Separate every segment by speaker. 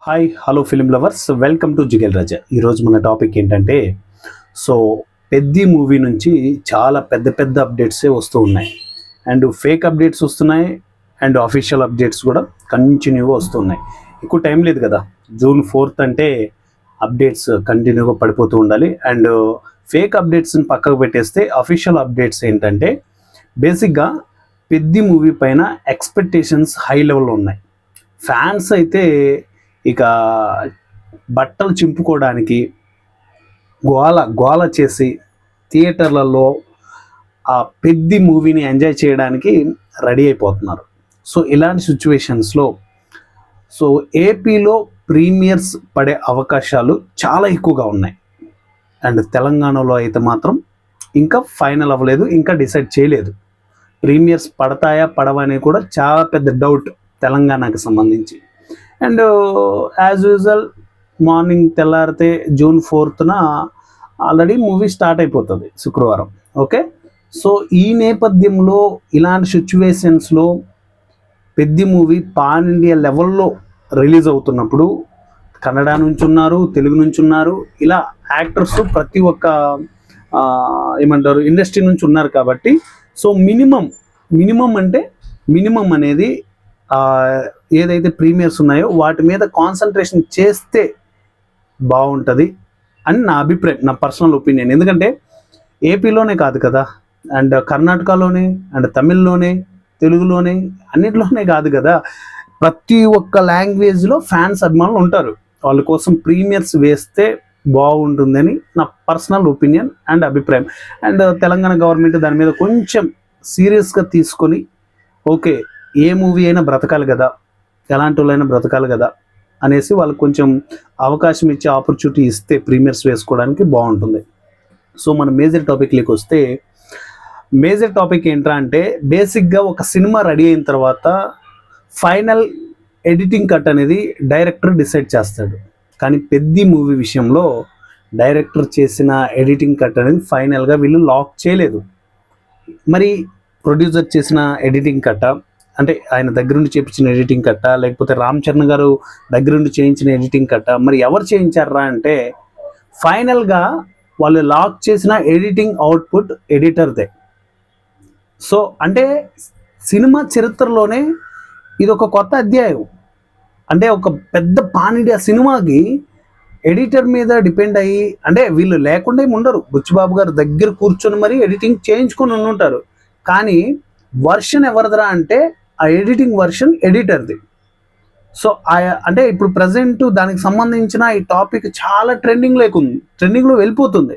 Speaker 1: Hi hello film lovers, welcome to Jigel Raja. ఈరోజు మన topic ఏంటంటే సో పెద్ది మూవీ నుంచి చాలా పెద్ద పెద్ద అప్డేట్సే వస్తూ ఉన్నాయి. అండ్ ఫేక్ అప్డేట్స్ వస్తున్నాయి అండ్ అఫీషియల్ అప్డేట్స్ కూడా కంటిన్యూగా వస్తున్నాయి. ఎక్కువ టైం లేదు కదా, జూన్ 4th అంటే అప్డేట్స్ కంటిన్యూగా పడిపోతూ ఉండాలి. అండ్ ఫేక్ అప్డేట్స్ని పక్కకు పెట్టేస్తే అఫీషియల్ అప్డేట్స్ ఏంటంటే బేసిక్గా పెద్ది మూవీ పైన ఎక్స్పెక్టేషన్స్ హై లెవెల్లో ఉన్నాయి. ఫ్యాన్స్ అయితే ఇక బట్టలు చింపుకోవడానికి గోల గోల చేసి థియేటర్లలో ఆ పెద్ది మూవీని ఎంజాయ్ చేయడానికి రెడీ అయిపోతున్నారు. సో ఇలాంటి సిచ్యువేషన్స్లో సో ఏపీలో ప్రీమియర్స్ పడే అవకాశాలు చాలా ఎక్కువగా ఉన్నాయి. అండ్ తెలంగాణలో అయితే మాత్రం ఇంకా ఫైనల్ అవ్వలేదు, ఇంకా డిసైడ్ చేయలేదు. ప్రీమియర్స్ పడతాయా పడవని కూడా చాలా పెద్ద డౌట్ తెలంగాణకు సంబంధించి. అండ్ యాజ్ యూజువల్ మార్నింగ్ తెల్లారితే June 4th already movie start అయిపోతుంది శుక్రవారం. ఓకే, సో ఈ నేపథ్యంలో ఇలాంటి సిచ్యువేషన్స్లో పెద్ది మూవీ పాన్ ఇండియా లెవెల్లో రిలీజ్ అవుతున్నప్పుడు కన్నడ నుంచి ఉన్నారు, తెలుగు నుంచి ఉన్నారు, ఇలా యాక్టర్స్ ప్రతి ఒక్క ఏమంటారు ఇండస్ట్రీ నుంచి ఉన్నారు కాబట్టి సో మినిమం అనేది ఏదైతే ప్రీమియర్స్ ఉన్నాయో వాటి మీద కాన్సన్ట్రేషన్ చేస్తే బాగుంటుంది అని నా అభిప్రాయం, నా పర్సనల్ ఒపీనియన్. ఎందుకంటే ఏపీలోనే కాదు కదా, అండ్ కర్ణాటకలోనే అండ్ తమిళ్లోనే తెలుగులోనే అన్నింటిలోనే కాదు కదా, ప్రతి ఒక్క లాంగ్వేజ్లో ఫ్యాన్స్ అభిమానులు ఉంటారు. వాళ్ళ కోసం ప్రీమియర్స్ వేస్తే బాగుంటుందని నా పర్సనల్ ఒపీనియన్ అండ్ అభిప్రాయం. అండ్ తెలంగాణ గవర్నమెంట్ దాని మీద కొంచెం సీరియస్గా తీసుకొని ఓకే ఏ మూవీ అయినా బ్రతకాలి కదా, ఎలాంటి వాళ్ళైనా బ్రతకాలి కదా అనేసి వాళ్ళకి కొంచెం అవకాశం ఇచ్చే ఆపర్చునిటీ ఇస్తే ప్రీమియర్స్ వేసుకోవడానికి బాగుంటుంది. సో మన మేజర్ టాపిక్లోకి వస్తే మేజర్ టాపిక్ ఏంట్రా అంటే బేసిక్గా ఒక సినిమా రెడీ అయిన తర్వాత ఫైనల్ ఎడిటింగ్ కట్ అనేది డైరెక్టర్ డిసైడ్ చేస్తాడు. కానీ పెద్ది మూవీ విషయంలో డైరెక్టర్ చేసిన ఎడిటింగ్ కట్ అనేది ఫైనల్గా వీళ్ళు లాక్ చేయలేదు. మరి ప్రొడ్యూసర్ చేసిన ఎడిటింగ్ కట్ట అంటే ఆయన దగ్గరుండి చేయించిన ఎడిటింగ్ కట్ట, లేకపోతే రామ్ చరణ్ గారు దగ్గరుండి చేయించిన ఎడిటింగ్ కట్ట, మరి ఎవరు చేయించారా అంటే ఫైనల్గా వాళ్ళు లాక్ చేసిన ఎడిటింగ్ అవుట్పుట్ ఎడిటర్దే. సో అంటే సినిమా చరిత్రలోనే ఇది ఒక కొత్త అధ్యాయం. అంటే ఒక పెద్ద పాన్ ఇండియా సినిమాకి ఎడిటర్ మీద డిపెండ్ అయ్యి, అంటే వీళ్ళు లేకుండా ఏమి ఉండరు, బుచ్చిబాబు గారు దగ్గర కూర్చొని మరీ ఎడిటింగ్ చేయించుకొని ఉంటారు. కానీ వర్షన్ ఎవరిదిరా అంటే ఆ ఎడిటింగ్ వర్షన్ ఎడిటర్ది. సో అంటే ఇప్పుడు ప్రజెంట్ దానికి సంబంధించిన ఈ టాపిక్ చాలా ట్రెండింగ్లో వెళ్ళిపోతుంది.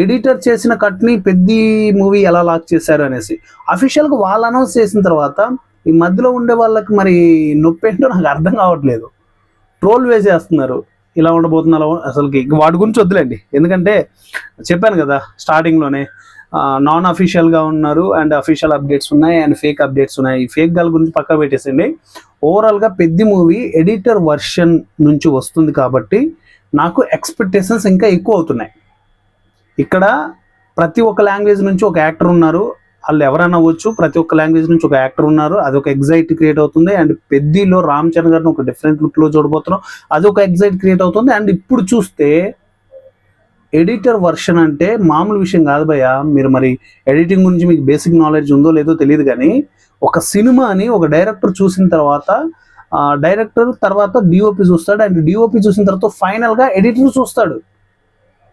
Speaker 1: ఎడిటర్ చేసిన కట్ని పెద్ది మూవీ ఎలా లాక్ చేశారు అనేసి అఫీషియల్గా వాళ్ళు అనౌన్స్ చేసిన తర్వాత ఈ మధ్యలో ఉండే వాళ్ళకి మరి నొప్పి ఏంటో నాకు అర్థం కావట్లేదు. ట్రోల్ వేసేస్తున్నారు, ఇలా ఉండబోతున్నారు. అసలుకి వాటి గురించి వద్దులేండి, ఎందుకంటే చెప్పాను కదా స్టార్టింగ్లోనే నాన్ అఫీషియల్గా ఉన్నారు అండ్ అఫీషియల్ అప్డేట్స్ ఉన్నాయి అండ్ ఫేక్ అప్డేట్స్ ఉన్నాయి. ఈ ఫేక్ గాల గురించి పక్క పెట్టేసండి. ఓవరాల్గా పెద్ది మూవీ ఎడిటర్ వర్షన్ నుంచి వస్తుంది కాబట్టి నాకు ఎక్స్పెక్టేషన్స్ ఇంకా ఎక్కువ అవుతున్నాయి. ఇక్కడ ప్రతి ఒక్క లాంగ్వేజ్ నుంచి ఒక యాక్టర్ ఉన్నారు, వాళ్ళు ఎవరైనా అవ్వచ్చు, ప్రతి ఒక్క లాంగ్వేజ్ నుంచి ఒక యాక్టర్ ఉన్నారు, అదొక ఎగ్జైట్ క్రియేట్ అవుతుంది. అండ్ పెద్దిలో రామ్ చరణ్ గారిని ఒక డిఫరెంట్ లుక్లో చూడబోతున్నాం, అదొక ఎగ్జైట్ క్రియేట్ అవుతుంది. అండ్ ఇప్పుడు చూస్తే ఎడిటర్ వర్షన్ అంటే మామూలు విషయం కాదు భయ్య. మీరు మరి ఎడిటింగ్ గురించి మీకు బేసిక్ నాలెడ్జ్ ఉందో లేదో తెలియదు, కానీ ఒక సినిమాని ఒక డైరెక్టర్ చూసిన తర్వాత డైరెక్టర్ తర్వాత డిఓపి చూస్తాడు, అండ్ డిఓపి చూసిన తర్వాత ఫైనల్గా ఎడిటర్ చూస్తాడు.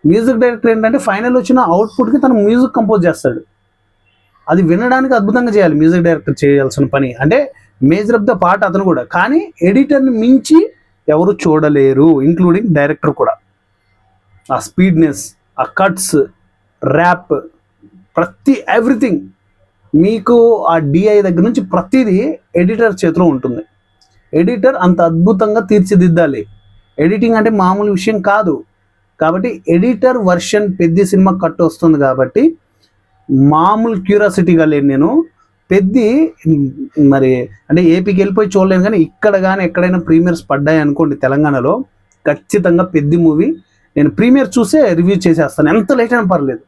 Speaker 1: మ్యూజిక్ డైరెక్టర్ ఏంటంటే ఫైనల్ వచ్చిన అవుట్పుట్కి తను మ్యూజిక్ కంపోజ్ చేస్తాడు. అది వినడానికి అద్భుతంగా చేయాలి మ్యూజిక్ డైరెక్టర్ చేయాల్సిన పని, అంటే మేజర్ ఆఫ్ ద పార్ట్ అతను కూడా. కానీ ఎడిటర్ని మించి ఎవరు చూడలేరు, ఇంక్లూడింగ్ డైరెక్టర్ కూడా. ఆ స్పీడ్నెస్, ఆ కట్స్, ర్యాప్, ఎవ్రీథింగ్ మీకు ఆ డిఐ దగ్గర నుంచి ప్రతిదీ ఎడిటర్ చేతిలో ఉంటుంది. ఎడిటర్ అంత అద్భుతంగా తీర్చిదిద్దాలి. ఎడిటింగ్ అంటే మామూలు విషయం కాదు. కాబట్టి editor version Peddi cinema cut వస్తుంది కాబట్టి మామూలు క్యూరియాసిటీగా లేను నేను. పెద్ది మరి అంటే ఏపీకి వెళ్ళిపోయి చూడలేను, కానీ ఇక్కడ కానీ ఎక్కడైనా ప్రీమియర్స్ పడ్డాయి అనుకోండి తెలంగాణలో, ఖచ్చితంగా పెద్ది మూవీ నేను ప్రీమియర్ చూసే రివ్యూ చేసేస్తాను. ఎంత లేట్ అయినా పర్లేదు,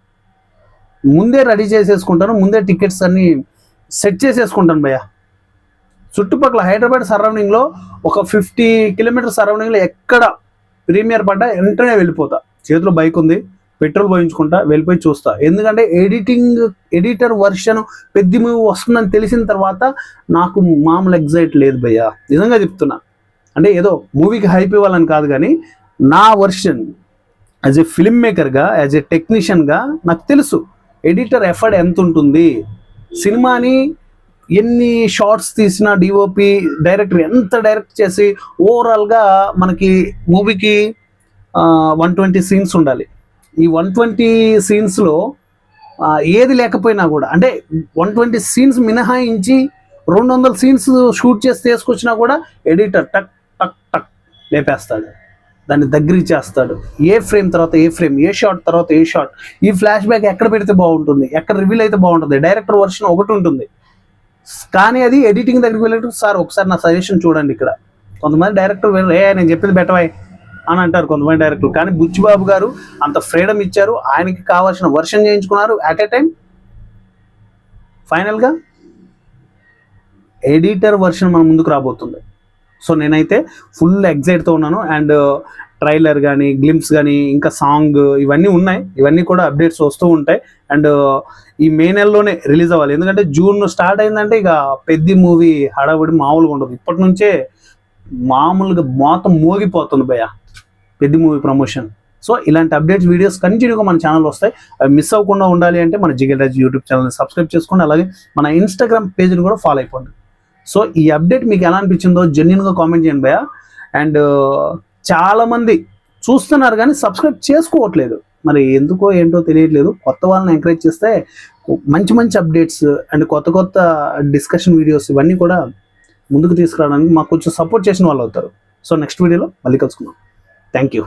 Speaker 1: ముందే రెడీ చేసేసుకుంటాను, ముందే టికెట్స్ అన్నీ సెట్ చేసేసుకుంటాను భయ్య. చుట్టుపక్కల హైదరాబాద్ సరౌండింగ్లో ఒక 50 కిలోమీటర్ సరౌండింగ్లో ఎక్కడ ప్రీమియర్ పడ్డా వెంటనే వెళ్ళిపోతా. చేతిలో బైక్ ఉంది, పెట్రోల్ పోయించుకుంటా, వెళ్ళిపోయి చూస్తా. ఎందుకంటే ఎడిటర్ వర్షన్ పెద్ద మూవీ వస్తుందని తెలిసిన తర్వాత నాకు మామూలు ఎగ్జైట్ లేదు భయ్యా, నిజంగా చెప్తున్నా. అంటే ఏదో మూవీకి హైప్ ఇవ్వాలని కాదు, కానీ నా వర్షన్ యాజ్ ఏ ఫిల్మ్ మేకర్గా, యాజ్ ఏ టెక్నీషియన్గా నాకు తెలుసు ఎడిటర్ ఎఫర్ట్ ఎంత ఉంటుంది. సినిమాని ఎన్ని షార్ట్స్ తీసినా డిఓపి డైరెక్టర్ ఎంత డైరెక్ట్ చేసి ఓవరాల్గా మనకి మూవీకి 120 సీన్స్ ఉండాలి. ఈ 120 సీన్స్లో ఏది లేకపోయినా కూడా, అంటే 120 సీన్స్ మినహాయించి 200 సీన్స్ షూట్ చేసి తీసుకొచ్చినా కూడా ఎడిటర్ టక్ టక్ టక్ లేపేస్తాడు, దాన్ని దగ్గరికి చేస్తాడు. ఏ ఫ్రేమ్ తర్వాత ఏ ఫ్రేమ్, ఏ షాట్ తర్వాత ఏ షాట్, ఈ ఫ్లాష్ బ్యాక్ ఎక్కడ పెడితే బాగుంటుంది, ఎక్కడ రివీల్ అయితే బాగుంటుంది. డైరెక్టర్ వర్షన్ ఒకటి ఉంటుంది, కానీ అది ఎడిటింగ్ దగ్గరికి వెళ్ళేటప్పుడు సార్ ఒకసారి నా సజెషన్ చూడండి. ఇక్కడ కొంతమంది డైరెక్టర్ నేను చెప్పింది బెటవాయ్ అని అంటారు కొంతమంది డైరెక్టర్లు, కానీ బుచ్చిబాబు గారు అంత ఫ్రీడమ్ ఇచ్చారు, ఆయనకి కావాల్సిన వర్షన్ చేయించుకున్నారు. అట్ ఏ టైం ఫైనల్గా ఎడిటర్ వర్షన్ మన ముందుకు రాబోతుంది. సో నేనైతే ఫుల్ ఎగ్జైట్తో ఉన్నాను. అండ్ ట్రైలర్ కానీ, గ్లింప్స్ కానీ, ఇంకా సాంగ్ ఇవన్నీ ఉన్నాయి. ఇవన్నీ కూడా అప్డేట్స్ వస్తూ ఉంటాయి. అండ్ ఈ మే నెలలోనే రిలీజ్ అవ్వాలి, ఎందుకంటే జూన్ స్టార్ట్ అయిందంటే ఇక పెద్ద మూవీ హడావుడి మామూలుగా ఉండదు. ఇప్పటి నుంచే మామూలుగా మొత్తం మోగిపోతుంది భయ్య పెద్ద మూవీ ప్రమోషన్. సో ఇలాంటి అప్డేట్స్ వీడియోస్ కంటిన్యూగా మన ఛానల్ వస్తాయి. అవి మిస్ అవ్వకుండా ఉండాలి అంటే మన జిగేల్ రాజ్ యూట్యూబ్ ఛానల్ని సబ్స్క్రైబ్ చేసుకోండి. అలాగే మన ఇన్స్టాగ్రామ్ పేజ్ని కూడా ఫాలో అయిపోండి. సో ఈ అప్డేట్ మీకు ఎలా అనిపించిందో జెన్యున్గా కామెంట్ చేయండి భయ్య. అండ్ చాలామంది చూస్తున్నారు కానీ సబ్స్క్రైబ్ చేసుకోవట్లేదు, మరి ఎందుకో ఏంటో తెలియట్లేదు. కొత్త వాళ్ళని ఎంకరేజ్ చేస్తే మంచి మంచి అప్డేట్స్ అండ్ కొత్త డిస్కషన్ వీడియోస్ ఇవన్నీ కూడా ముందుకు తీసుకురావడానికి మాకు కొంచెం సపోర్ట్ చేసిన వాళ్ళు అవుతారు. సో నెక్స్ట్ వీడియోలో మళ్ళీ కలుసుకుందాం. Thank you.